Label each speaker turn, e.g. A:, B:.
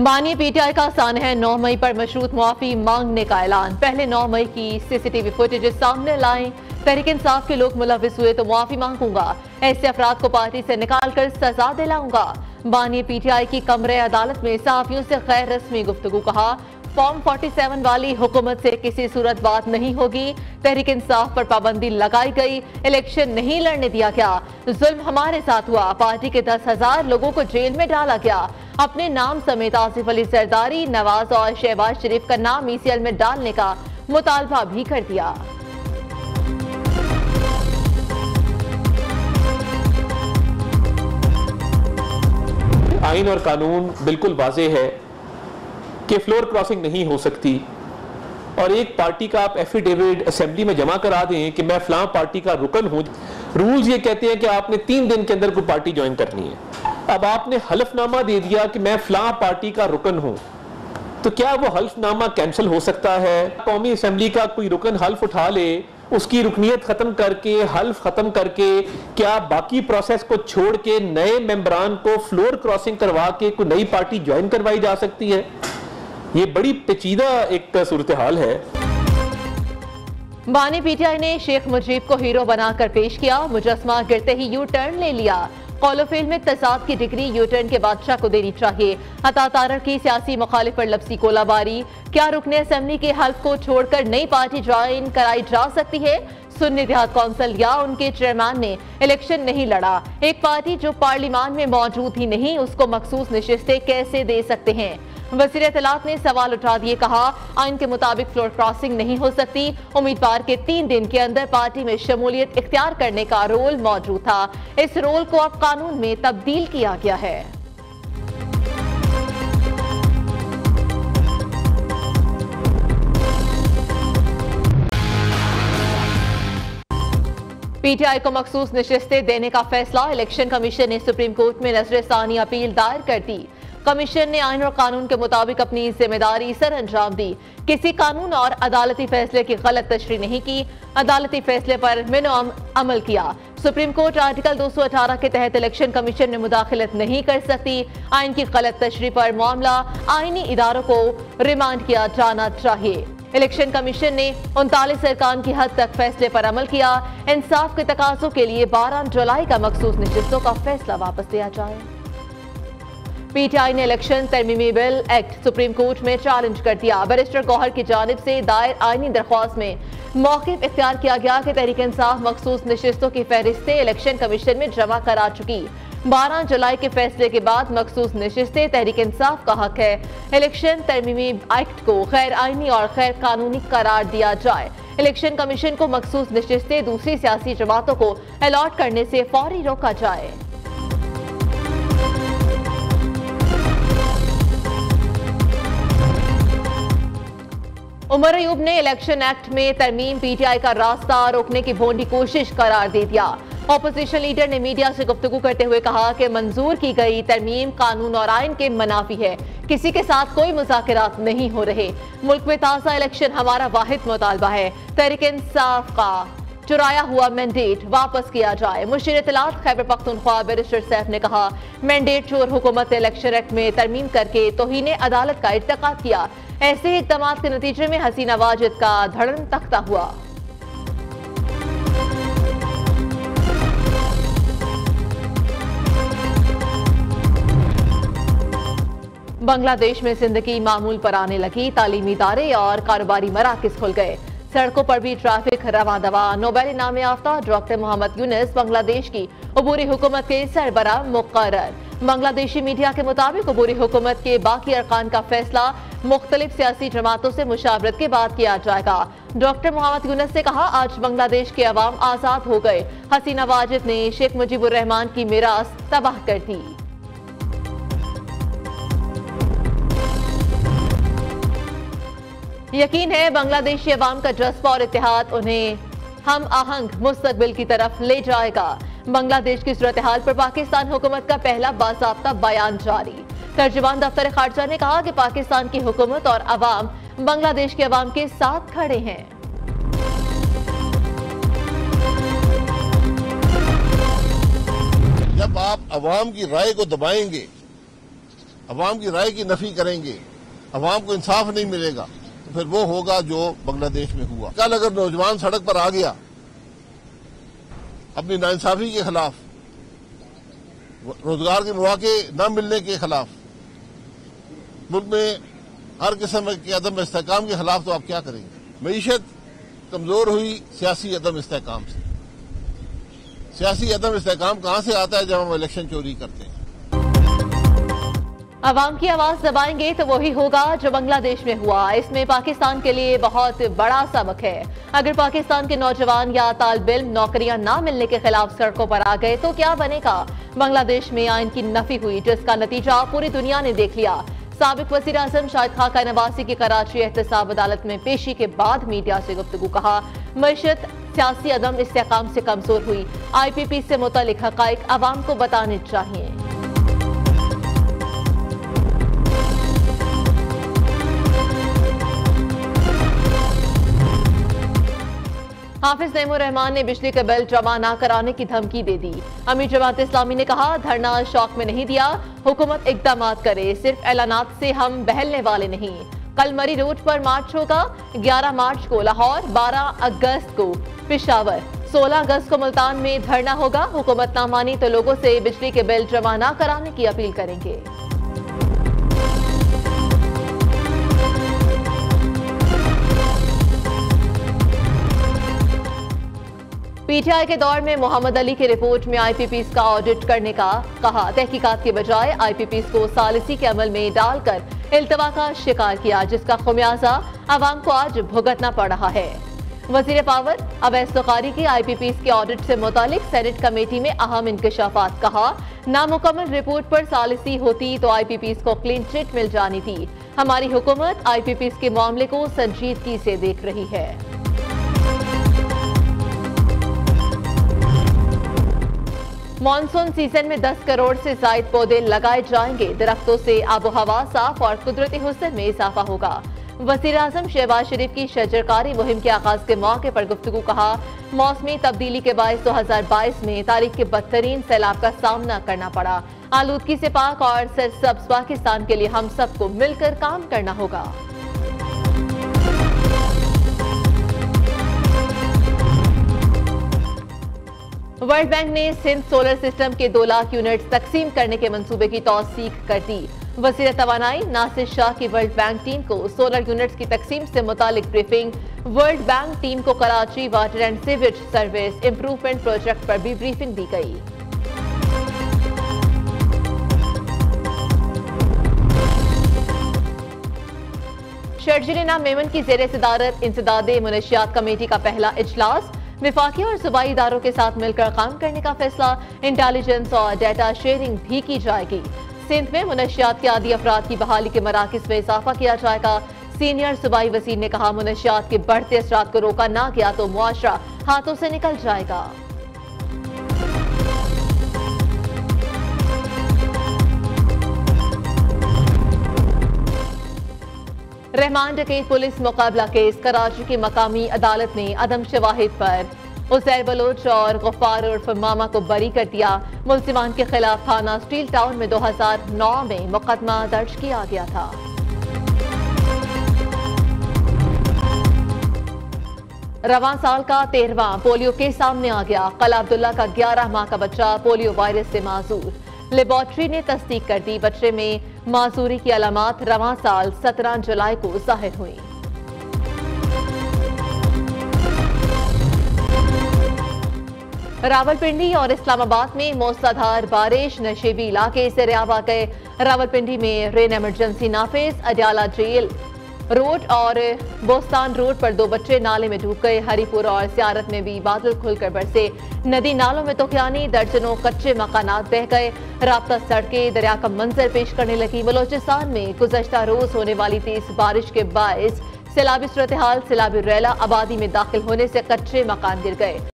A: बानी पीटीआई का आसान है 9 मई पर मशरूत मुआफी मांगने का ऐलान। पहले 9 मई की सीसीटीवी फुटेज सामने लाएं। तहरीक इंसाफ के लोग मुलविस हुए तो मुआफी मांगूंगा। ऐसे अफराद को पार्टी से निकाल कर सजा दिलाऊंगा। बानी पीटीआई की कमरे अदालत में सहाफियों से गैर रस्मी गुफ्तगू। कहा, फॉर्म 47 वाली हुकूमत से किसी सूरत बात नहीं होगी। तहरीक इंसाफ पर पाबंदी लगाई गई। इलेक्शन नहीं लड़ने दिया गया। जुल्म हमारे साथ हुआ। पार्टी के 10,000 लोगों को जेल में डाला गया। अपने नाम समेत आसिफ अली जरदारी, नवाज और शहबाज शरीफ का नाम ECL में डालने का मुतालबा भी कर दिया।
B: आइन और कानून बिल्कुल वाज़ेह है कि फ्लोर क्रॉसिंग नहीं हो सकती और एक पार्टी का आप एफिडेविट असेंबली में जमा करा दें कि मैं फलां पार्टी का रुकन हूं। रूल्स ये कहते हैं कि आपने 3 दिन के अंदर कोई पार्टी ज्वाइन करनी है। अब आपने हल्फनामा दे दिया कि मैं फलां पार्टी का रुकन हूं, तो क्या वो हल्फनामा कैंसिल हो सकता है? कौमी असेंबली का कोई रुकन हल्फ उठा ले, उसकी रुकनीत खत्म करके, हल्फ खत्म करके, क्या बाकी प्रोसेस को छोड़ के नए मेंबरान को फ्लोर क्रॉसिंग करवा के कोई नई पार्टी ज्वाइन करवाई जा सकती है? ये बड़ी पेचीदा एक सूरत हाल है।
A: बानी पीटीआई ने शेख मुजीब को हीरो बनाकर पेश किया। मुजस्मा गिरते ही यू टर्न ले लिया। कॉलोफील्ड में तजाद की डिग्री यू टर्न के बादशाह को देनी चाहिए। अता तारर की सियासी मुखालिफ पर लफ्जी गोलाबारी। क्या रुकने असेंबली के हल्फ को छोड़कर नई पार्टी ज्वाइन कराई जा सकती है? सुन्नी देहात कौंसिल या उनके चेयरमैन ने इलेक्शन नहीं लड़ा। एक पार्टी जो पार्लियामान में मौजूद ही नहीं, उसको मखसूस नशिस्तें कैसे दे सकते हैं? वज़ीर इत्तलात ने सवाल उठा दिए। कहा, आइन के मुताबिक फ्लोर क्रॉसिंग नहीं हो सकती। उम्मीदवार के 3 दिन के अंदर पार्टी में शमूलियत इख्तियार करने का रोल मौजूद था। इस रोल को अब कानून में तब्दील किया गया है। पीटीआई को मखसूस नशिस्तें देने का फैसला। इलेक्शन कमीशन ने सुप्रीम कोर्ट में नजरसानी अपील दायर कर दी। कमीशन ने आइन और कानून के मुताबिक अपनी जिम्मेदारी सर अंजाम दी। किसी कानून और अदालती फैसले की गलत तशरीह नहीं की। अदालती फैसले पर मिनिमम अमल किया। सुप्रीम कोर्ट आर्टिकल 218 के तहत इलेक्शन कमीशन में मुदाखलत नहीं कर सकती। आइन की गलत तशरीह पर मामला आईनी इदारों को रिमांड किया जाना चाहिए। इलेक्शन कमीशन ने 39 अरकान की हद तक फैसले पर अमल किया। इंसाफ के तकाज़ों के लिए 12 जुलाई का मखसूस नशिस्तों का फैसला वापस लिया जाए। पीटीआई ने इलेक्शन तरमीमी बिल एक्ट सुप्रीम कोर्ट में चैलेंज कर दिया। बैरिस्टर गौहर की जानिब से दायर आईनी दरख्वास्त में मौक़िफ़ इख्तियार किया गया कि तहरीक इंसाफ मखसूस नशिस्तों की फहरिस्तें इलेक्शन कमीशन में जमा करा चुकी। 12 जुलाई के फैसले के बाद मखसूस नशिस्तें तहरीक इंसाफ का हक है। इलेक्शन तरमीमी एक्ट को गैर आईनी और गैर कानूनी करार दिया जाए। इलेक्शन कमीशन को मखसूस नशिस्तें दूसरी सियासी जमातों को अलॉट करने से फौरी रोका जाए। उमर अयूब ने इलेक्शन एक्ट में तरमीम पीटीआई का रास्ता रोकने की भोंडी कोशिश करार दे दिया। ऑपोजिशन लीडर ने मीडिया से गुफ्तगू करते हुए कहा कि मंजूर की गई तरमीम कानून और आइन के मनाफी है। किसी के साथ कोई मुज़ाकरात नहीं हो रहे। मुल्क में ताज़ा इलेक्शन हमारा वाहिद मुतालबा है। तहरीक इंसाफ का चुराया हुआ मैंडेट वापस किया जाए। मुशीर इत्तलात खैबर पख्तूनख्वा बैरिस्टर सैफ ने कहा, मैंडेट चोर हुकूमत ने इलेक्शन एक्ट में तरमीम करके तौहीन अदालत का इर्तिकाब किया। ऐसे इक़दाम के नतीजे में हसीना वाजिद का धड़न तख्ता हुआ। बांग्लादेश में जिंदगी मामूल पर आने लगी। तालीमी इदारे और कारोबारी मराकज़ खुल गए। सड़कों पर भी ट्रैफिक रवा दवा। नोबेल इनाम याफ्ता डॉक्टर मोहम्मद यूनुस बांग्लादेश की अबूरी हुकूमत के सरबराह मुकर्रर। बांग्लादेशी मीडिया के मुताबिक अबूरी हुकूमत के बाकी अरकान का फैसला मुख्तलिफ सियासी जमातों से मुशावरत के बाद किया जाएगा। डॉक्टर मोहम्मद यूनुस ने कहा, आज बांग्लादेश के अवाम आजाद हो गए। हसीना वाजिद ने शेख मुजीबुर रहमान की मीरास तबाह कर दी। यकीन है बांग्लादेशी अवाम का जज्बा और इत्तेहाद उन्हें हम आहंग मुस्तकबिल की तरफ ले जाएगा। बांग्लादेश की सूरत हाल पर पाकिस्तान हुकूमत का पहला बाज़ाब्ता बयान जारी। तर्जुमान दफ्तर खारजा ने कहा कि पाकिस्तान की हुकूमत और अवाम बांग्लादेश के अवाम के साथ खड़े हैं।
C: जब आप अवाम की राय को दबाएंगे अवाम की राय की नफी करेंगे, अवाम को इंसाफ नहीं मिलेगा, तो फिर वो होगा जो बांग्लादेश में हुआ। कल अगर नौजवान सड़क पर आ गया अपनी नाइंसाफी के खिलाफ, रोजगार के मौके न मिलने के खिलाफ, मुल्क में हर किस्म के अदम इस्तेहकाम के खिलाफ, तो आप क्या करेंगे? मईशत कमजोर हुई सियासी अदम इस्तेहकाम से। सियासी अदम इस्तेहकाम कहां से आता है? जब हम इलेक्शन चोरी करते हैं।
A: अवाम की आवाज दबाएंगे तो वही होगा जो बांग्लादेश में हुआ। इसमें पाकिस्तान के लिए बहुत बड़ा सबक है। अगर पाकिस्तान के नौजवान या तालिब इल्म नौकरियां ना मिलने के खिलाफ सड़कों पर आ गए तो क्या बनेगा? बांग्लादेश में आइन की नफी हुई, जिसका नतीजा पूरी दुनिया ने देख लिया। साबिक वज़ीर आज़म शाहिद खाका नवासी की कराची एहतसाब अदालत में पेशी के बाद मीडिया से गुफ्तगू। कहा, मईशत सियासी अदम इस्तेहकाम से कमजोर हुई। IPP से मुतालिक हकाइक अवाम को बताने चाहिए। हाफिज नईमुर रहमान ने बिजली का बिल जमा न कराने की धमकी दे दी। अमीर जमात इस्लामी ने कहा, धरना शौक में नहीं दिया, हुकूमत इकदाम करे, सिर्फ ऐलानात से हम बहलने वाले नहीं। कल मरी रोड पर मार्च होगा, 11 मार्च को लाहौर, 12 अगस्त को पेशावर, 16 अगस्त को मुल्तान में धरना होगा। हुकूमत ना मानी तो लोगों से बिजली के बिल जमा न कराने की अपील करेंगे। PTI के दौर में मोहम्मद अली की रिपोर्ट में IPPs का ऑडिट करने का कहा। तहकीकात के बजाय IPPs को सालिसी के अमल में डालकर इल्तवा का शिकार किया, जिसका खुमियाजा अवाम को आज भुगतना पड़ रहा है। वजीर पावर अवैस ज़ुकारी की IPPs के ऑडिट से मुतालिक सेनेट कमेटी में अहम इंकशाफात। कहा, नामुकम्मल रिपोर्ट पर सालिसी होती तो IPPs को क्लीन चिट मिल जानी थी। हमारी हुकूमत IPPs के मामले को संजीदगी से देख रही है। मॉनसून सीजन में 10 करोड़ से ज्यादा पौधे लगाए जाएंगे। दरख्तों से आबो हवा साफ और कुदरती हुस्न में इजाफा होगा। वज़ीर आज़म शहबाज शरीफ की शजरकारी मुहिम के आगाज के मौके पर गुफ्तगू। कहा, मौसमी तब्दीली के बायस 2022 में तारीख के बदतरीन सैलाब का सामना करना पड़ा। आलूदगी से पाक और सरसब्ज पाकिस्तान के लिए हम सबको मिलकर काम करना होगा। वर्ल्ड बैंक ने सिंध सोलर सिस्टम के 2 लाख यूनिट्स तकसीम करने के मंसूबे की तौसीक कर दी। वज़ीर तवानाई नासिर शाह की वर्ल्ड बैंक टीम को सोलर यूनिट्स की तकसीम से मुतालिक ब्रीफिंग। वर्ल्ड बैंक टीम को Karachi water and sewage service improvement project पर भी ब्रीफिंग दी गई। शर्जील इनाम मेमन की जेर सदारत इंसदादे मुनशियात कमेटी का पहला इजलास। विफाकी और सूबाई इदारों के साथ मिलकर काम करने का फैसला। इंटेलिजेंस और डाटा शेयरिंग भी की जाएगी। सिंध में मुनशियात के आदी अफराद की बहाली के मराकिज में इजाफा किया जाएगा। सीनियर सूबाई वजीर ने कहा, मुनशियात के बढ़ते असरात को रोका ना गया तो मुआशरा हाथों से निकल जाएगा। रहमान डकैत पुलिस मुकाबला केस। कराची की मकामी अदालत ने अदम शवाहिद पर उजैर बलोच और गफ्फार उर्फ मामा को बरी कर दिया। मुल्जिमान के खिलाफ थाना स्टील टाउन में 2009 में मुकदमा दर्ज किया गया था। रवां साल का 13वां पोलियो केस सामने आ गया। कल अब्दुल्ला का 11 माह का बच्चा पोलियो वायरस से माजूर। लेबोरेटरी ने तस्दीक कर दी, बच्चे में माजूरी की अलामात रवां साल 17 जुलाई को जाहिर हुई। रावलपिंडी और इस्लामाबाद में मूसलाधार बारिश, नशेबी इलाके से रियाब आ गए। रावलपिंडी में रेन इमरजेंसी नाफिज। अडियाला जेल रोड और बोस्तान रोड पर 2 बच्चे नाले में डूब गए। हरीपुर और सियारत में भी बादल खुलकर बरसे। नदी नालों में तोखियानी, दर्जनों कच्चे मकानात बह गए। राब्ता सड़कें दरिया का मंजर पेश करने लगी। बलोचिस्तान में गुज़श्ता रोज होने वाली तेज बारिश के बायस सैलाबी सूरत हाल। सैलाबी रैला आबादी में दाखिल होने से कच्चे मकान गिर गए।